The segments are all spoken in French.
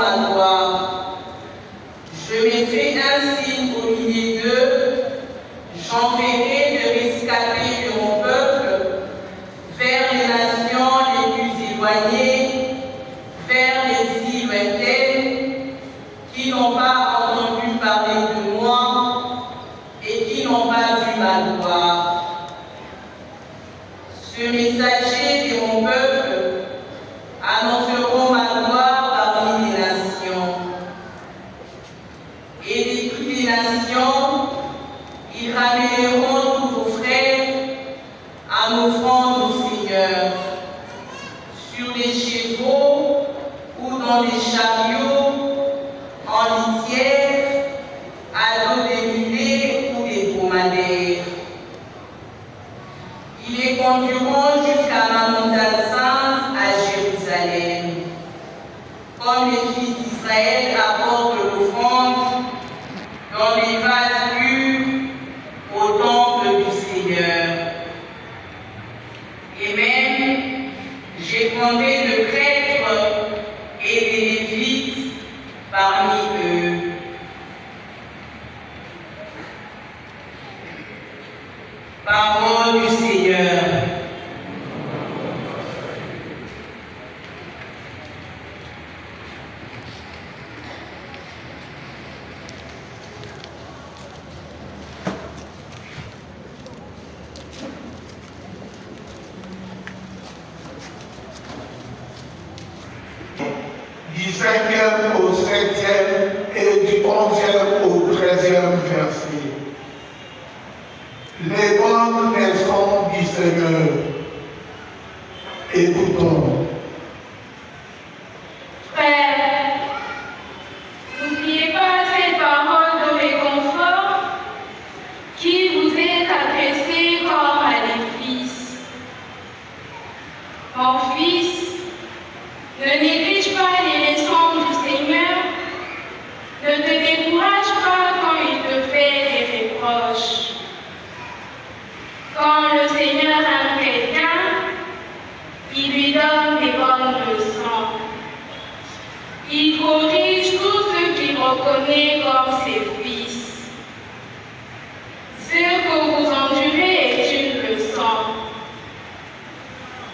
ma gloire. Je mettrai un signe au milieu d'eux, j'enverrai de rescapés de mon peuple vers les nations les plus éloignées, vers les îles lointaines, qui n'ont pas entendu parler de moi et qui n'ont pas vu ma gloire. Ce messager de mon peuple annonceront ma gloire parmi les nations. Et de toutes les nations, ils ramèneront tous vos frères en offrande au Seigneur, sur des chevaux ou dans des chariots, en litière, à dos des mulets ou des dromadaires. Ils les conduiront jusqu'à ma montagne sainte à Jérusalem. Comme les fils d'Israël apportent l'offrande dans les vases purs au temple du Seigneur. Et même, j'ai prendrai de prêtres et des lévites parmi eux. Parole du Seigneur. Du 5e au 7e et du 11e au 13e verset. Les bonnes maisons du Seigneur. Écoutons. Frères, n'oubliez pas cette parole de réconfort qui vous est adressée comme à des fils. Mon fils, ne néglige pas les leçons du Seigneur, ne te décourage pas quand il te fait des reproches. Quand le Seigneur aime quelqu'un, il lui donne des bonnes leçons. Il corrige tous ceux qu'il reconnaît comme ses fils. Ce que vous endurez est une leçon.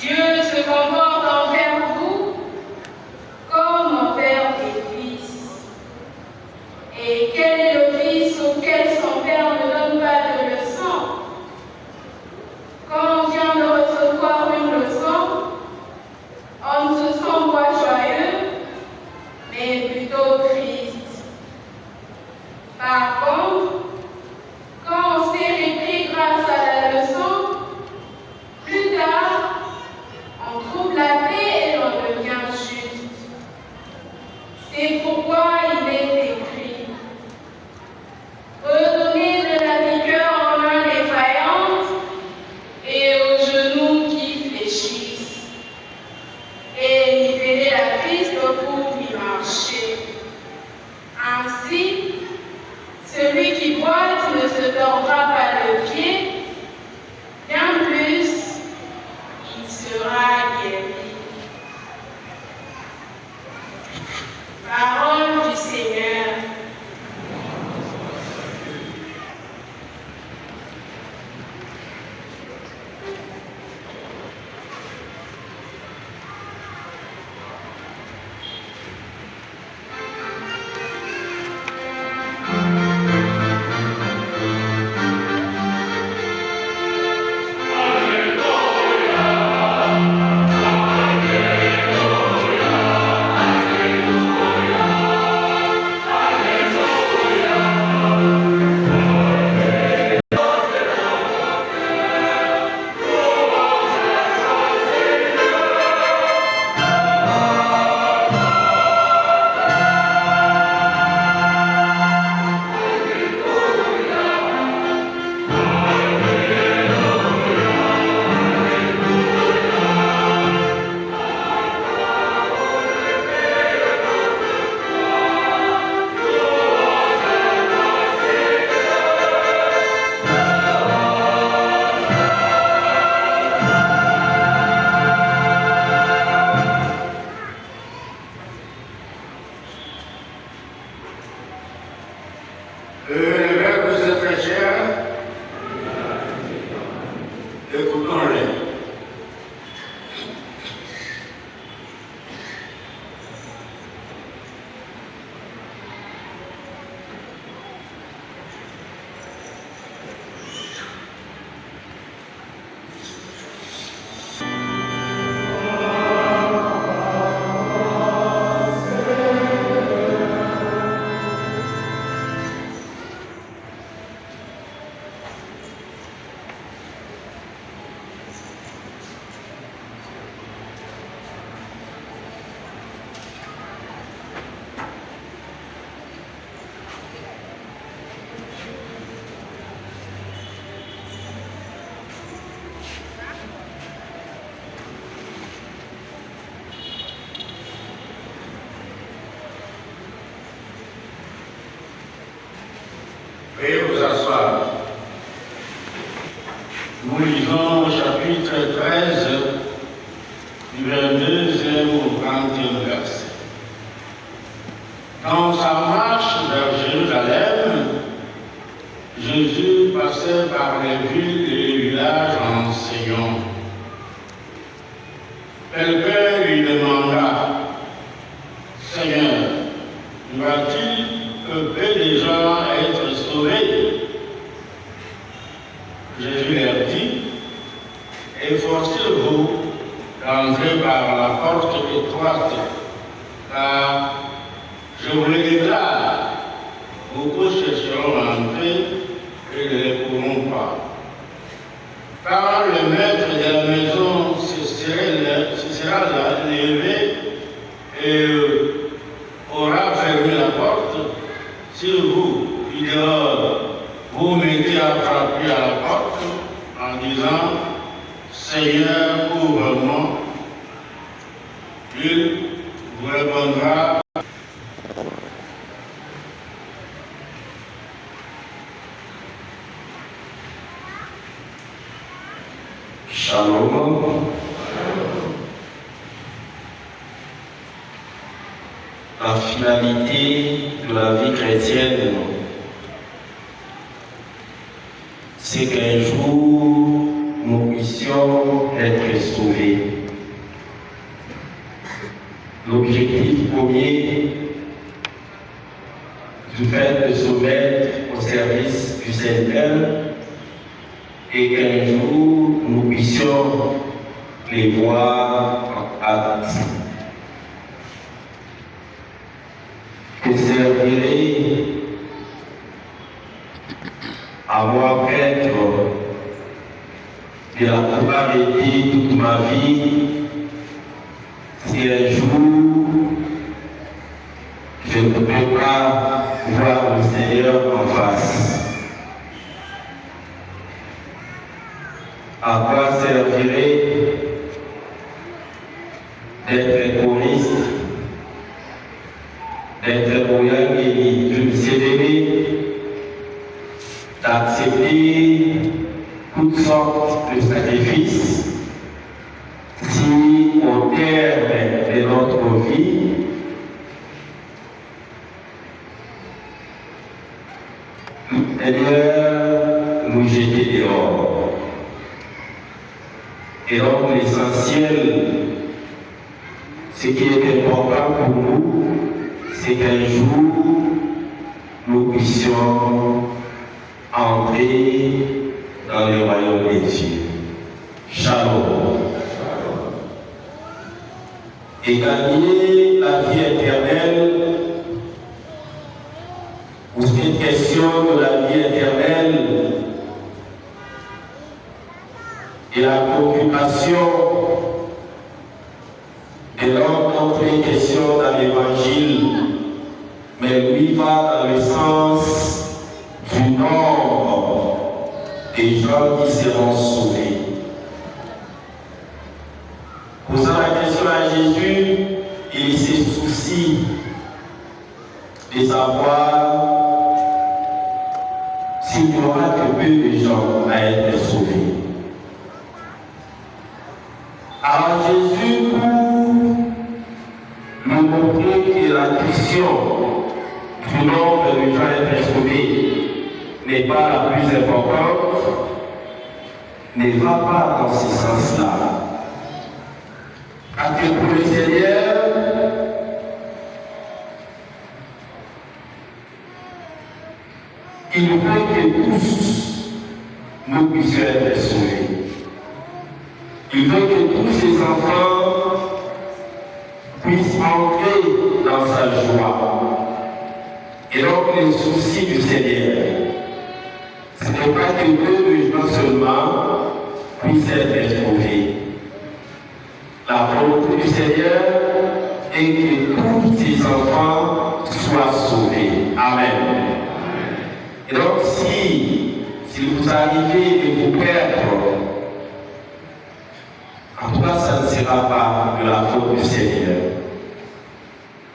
Dieu se comporte envers vous comme envers des fils. Et quel est le fils auquel son père ne donne pas de leçon? Quand on vient de recevoir une leçon, on ne se sent pas joyeux, mais plutôt triste. Par contre, quand on sait répéter Le Verbe s'est fait chair. Écoutons-les. Veuillez vous asseoir. Nous lisons au chapitre 13, du 22e au 30e verset. Dans sa marche vers Jérusalem, Jésus passait par les villes et les villages enseignant. Quelqu'un lui demanda, « Seigneur, va-t-il que peu de gens être sauvés ?» Jésus leur dit, « Efforcez-vous d'entrer par la porte étroite, car je vous le déclare, beaucoup chercheront à entrer et ne le pourront pas. Car le maître de la maison se sera levé et aura fermé la porte. Si vous, qui dehors, vous mettez à frapper à la porte en disant « Seigneur, ouvre-moi », il vous répondra « Shalom. La finalité de la vie chrétienne, c'est qu'un jour, nous puissions être sauvés. L'objectif premier du fait de se mettre au service du Seigneur est qu'un jour, nous puissions les voir en acte. Que servirait à moi prêtre de la pouvoir aider toute ma vie si un jour je ne peux pas voir le Seigneur en face? À quoi servirait d'être choriste, d'être moyen d'une CDB, d'accepter toutes sortes de sacrifices si au terme de notre vie, le Seigneur nous jetait dehors. Et donc l'essentiel, ce qui est important pour nous, c'est qu'un jour, nous puissions entrer dans le royaume des cieux. Shalom. Et gagner la vie éternelle, ou cette question de la vie éternelle, et la préoccupation de l'homme notre question dans l'évangile, mais lui va dans le sens du nombre des gens qui seront sauvés. Posant la question à Jésus, il se soucie de savoir s'il n'y aura que peu de gens à être sauvés. Alors Jésus, pour nous montrer que la question du nombre de gens intersauvés n'est pas la plus importante, ne va pas dans ce sens-là. Parce que pour le Seigneur, il veut que tous nous puissions être sauvés. Il veut que tous ses enfants puissent entrer dans sa joie. Et donc, le souci du Seigneur, ce n'est pas que deux gens seulement puissent être sauvés. La volonté du Seigneur est que tous ses enfants soient sauvés. Amen. Et donc, si vous arrivez de vous perdre, en tout cas, ça ne sera pas de la faute du Seigneur.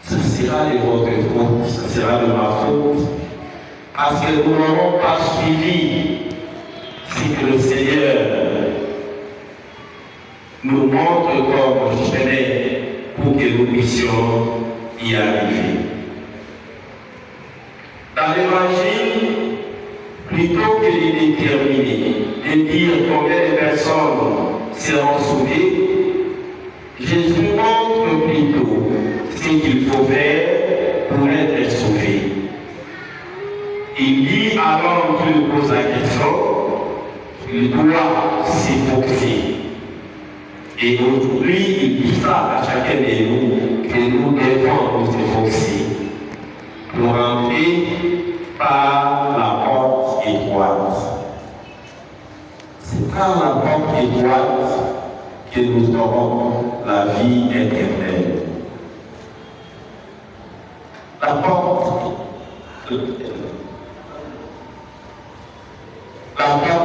Ça sera de votre faute, ça sera de ma faute. Parce que nous n'aurons pas suivi ce que le Seigneur nous montre comme chemin pour que nous puissions y arriver. Dans l'Évangile, plutôt que de déterminer, de dire combien de personnes seront sauvées, Jésus montre plutôt ce qu'il faut faire pour être sauvé. Il dit à l'homme qui lui pose la question, il doit s'efforcer. Et aujourd'hui, il dit ça à chacun de nous, que nous devons nous efforcer pour entrer par la porte étroite. C'est par la porte étroite que nous aurons la vie éternelle. La porte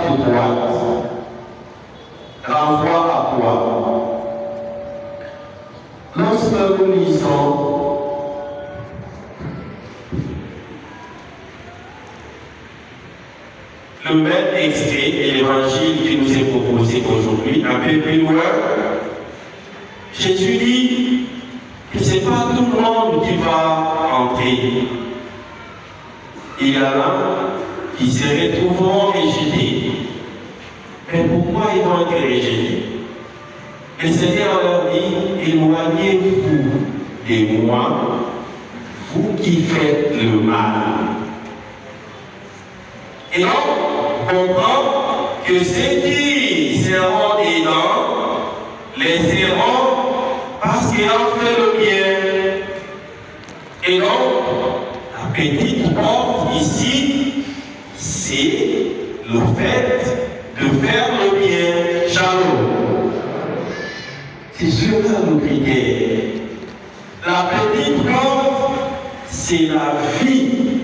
étroite renvoie à quoi? Lorsque nous lisons le même extrait et l'évangile qui nous est proposé aujourd'hui, un peu plus loin, Jésus dit que ce n'est pas tout le monde qui va entrer. Il y en a qui se retrouveront rejetés. Mais pourquoi ils vont être rejetés? Le Seigneur leur dit, éloignez-vous de moi, vous qui faites le mal. Et donc, on comprend que ceux qui seront dedans, les seront parce qu'ils ont fait le bien. Et donc, la petite porte ici, c'est le fait de faire le bien. Shalom. C'est cela le critère. La petite porte, c'est la vie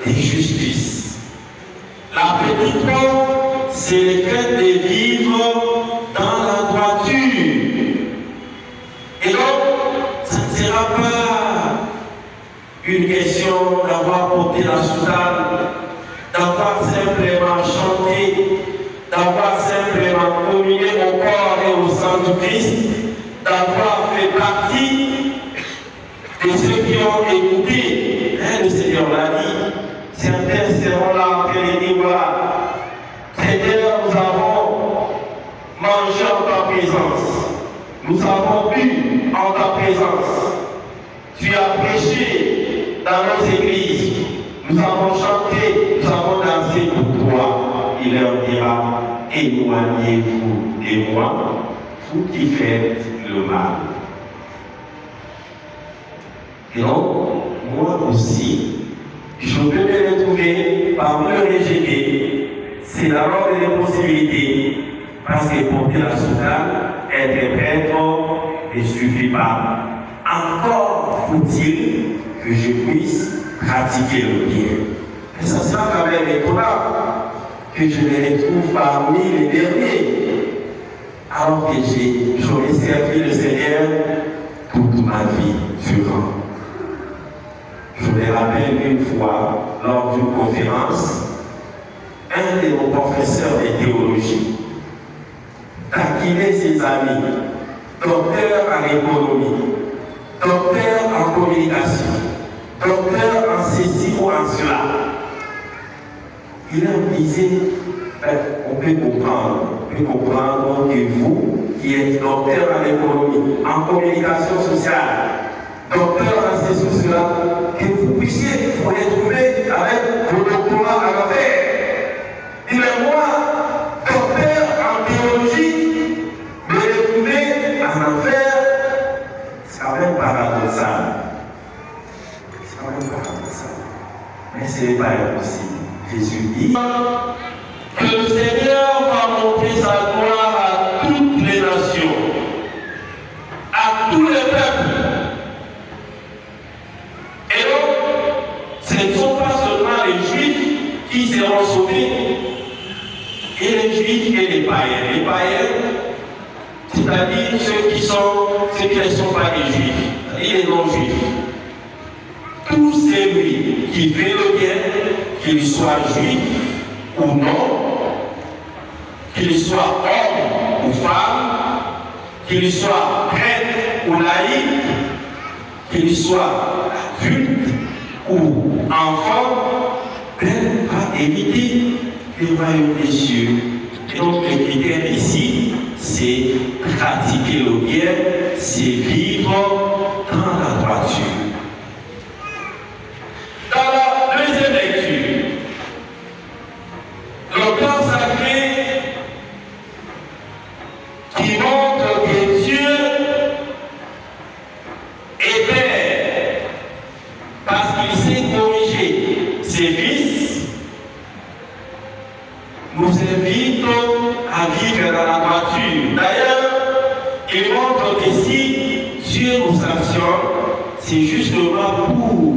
et justice. La petite porte, c'est le fait de vivre dans la droiture. Et donc, ça ne sera pas une question d'avoir porté la soutane, d'avoir simplement chanté, d'avoir simplement communié au corps et au sang du Christ, d'avoir fait partie de ceux qui ont écouté. Le Seigneur l'a dit. Certains seront là en train de dire, voilà, Seigneur, nous avons mangé en ta présence, nous avons bu en ta présence, tu as prêché dans nos églises, nous avons chanté, nous avons dansé pour toi. Il leur dira, éloignez-vous de moi, vous qui faites le mal. Et donc, moi aussi, je peux me retrouver parmi le rejeté. C'est d'abord une possibilité, parce que porter la soutane, être prêtre, ne suffit pas. Encore faut-il que je puisse pratiquer le bien. Et ça sera quand même étonnant que je me retrouve parmi les derniers, alors que j'aurais servi le Seigneur toute ma vie durant. Je me rappelle une fois, lors d'une conférence, un de nos professeurs de théologie taquinait ses amis, docteur en économie, docteur en communication, docteur en ceci ou en cela. Il leur disait, on peut comprendre que vous, qui êtes docteur en économie, en communication sociale, docteur en ceci ou cela, que vous puissiez vous retrouver avec vos doctorats à la faire. Il est moi, docteur en théologie, me retrouver en affaires, c'est quand même paradoxal. C'est quand même paradoxal. Mais ce n'est pas impossible. Jésus dit que le Seigneur va montrer sa gloire à toutes les nations, à tous les peuples. Et donc, ce ne sont pas seulement les Juifs qui seront sauvés, et les Juifs et les païens. Les païens, c'est-à-dire ceux qui ne sont pas des Juifs, c'est-à-dire les non-Juifs. Tout celui qui fait le bien, qu'il soit juif ou non, qu'il soit homme ou femme, qu'il soit prêtre ou laïque, qu'il soit adulte ou enfant, va éviter le royaume des cieux. Et donc le critère ici, c'est pratiquer le bien, c'est vivre dans la droiture. Dans la deuxième lecture, l'auteur sacré qui montre que Dieu est Père parce qu'il sait corriger ses fils, nous invite à vivre dans la droiture. D'ailleurs, il montre que si Dieu nous sanctionne, c'est justement pour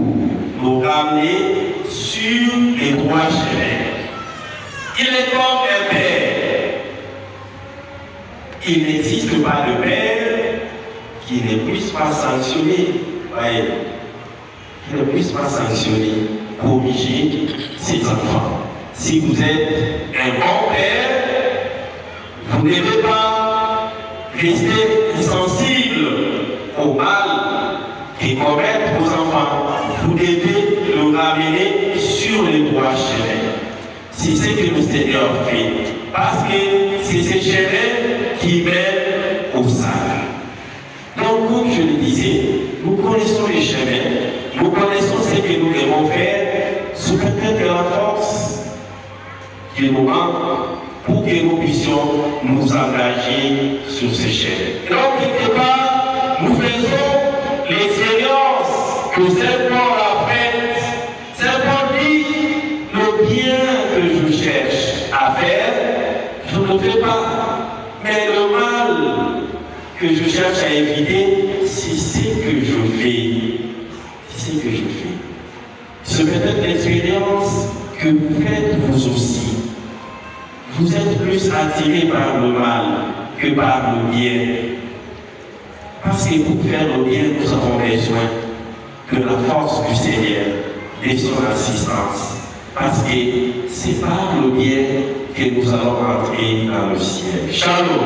nous ramener sur les droits chemins. Il est comme un père. Il n'existe pas de père qui ne puisse pas sanctionner, voyez, qui ne puisse pas sanctionner, corriger ses enfants. Si vous êtes un bon père, vous ne devez pas rester insensible au mal et commettre vos enfants. Vous devez le ramener sur les droits chemins. C'est ce que le Seigneur fait. Parce que c'est ces chemins qui mènent au salut. Donc, comme je le disais, nous connaissons les chemins, nous connaissons ce que nous devons faire, ce peut-être la force qu'il nous manque pour que nous puissions nous engager sur ces chemins. Donc, quelque part, nous faisons l'expérience que Saint Paul a faite. Saint Paul dit, le bien que je cherche à faire, je ne le fais pas. Mais le mal que je cherche à éviter, c'est ce que je fais. C'est ce que je fais. C'est peut-être l'expérience que vous faites vous aussi. Vous êtes plus attirés par le mal que par le bien. Parce que pour faire le bien, nous avons besoin de la force du Seigneur, de son assistance. Parce que c'est par le bien que nous allons entrer dans le ciel. Shalom.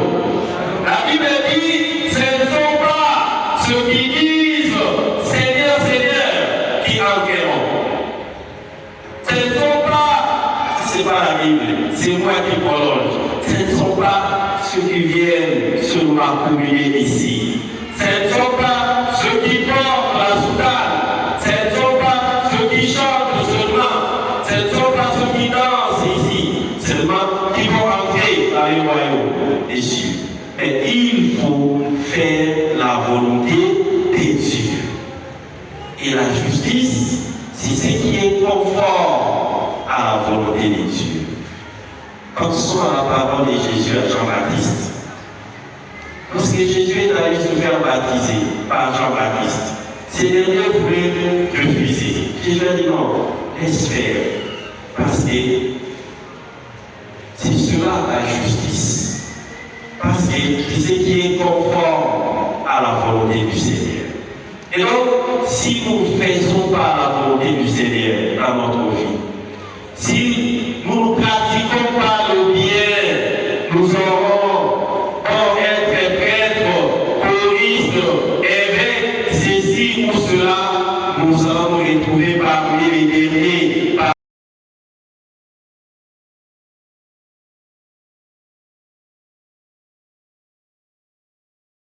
La Bible dit, ce ne sont pas ceux qui disent Seigneur, Seigneur qui entreront. Ce ne sont pas, c'est pas la Bible, c'est moi qui prolonge. Ce ne sont pas ceux qui viennent sur ma communion ici. Ce ne sont pas ceux qui portent la soutane. Ce ne sont pas ceux qui chantent seulement. Ce ne sont pas ceux qui dansent ici. Seulement qui vont entrer dans le royaume des cieux. Mais il faut faire la volonté de Dieu. Et la justice, c'est ce qui est conforme à la volonté de Dieu. Pensons à la parole de Jésus à Jean-Baptiste. Lorsque Jésus est allé se faire baptiser par Jean-Baptiste, ces derniers voulaient refuser. Jésus a dit non, laisse faire. Parce que c'est cela la justice. Parce que c'est ce qui est conforme à la volonté du Seigneur. Et donc, si nous ne faisons pas la volonté du Seigneur dans notre vie, si nous ne pratiquons pas le bien, nous aurons pour être prêtres, choristes, évêques, ceci ou cela, nous allons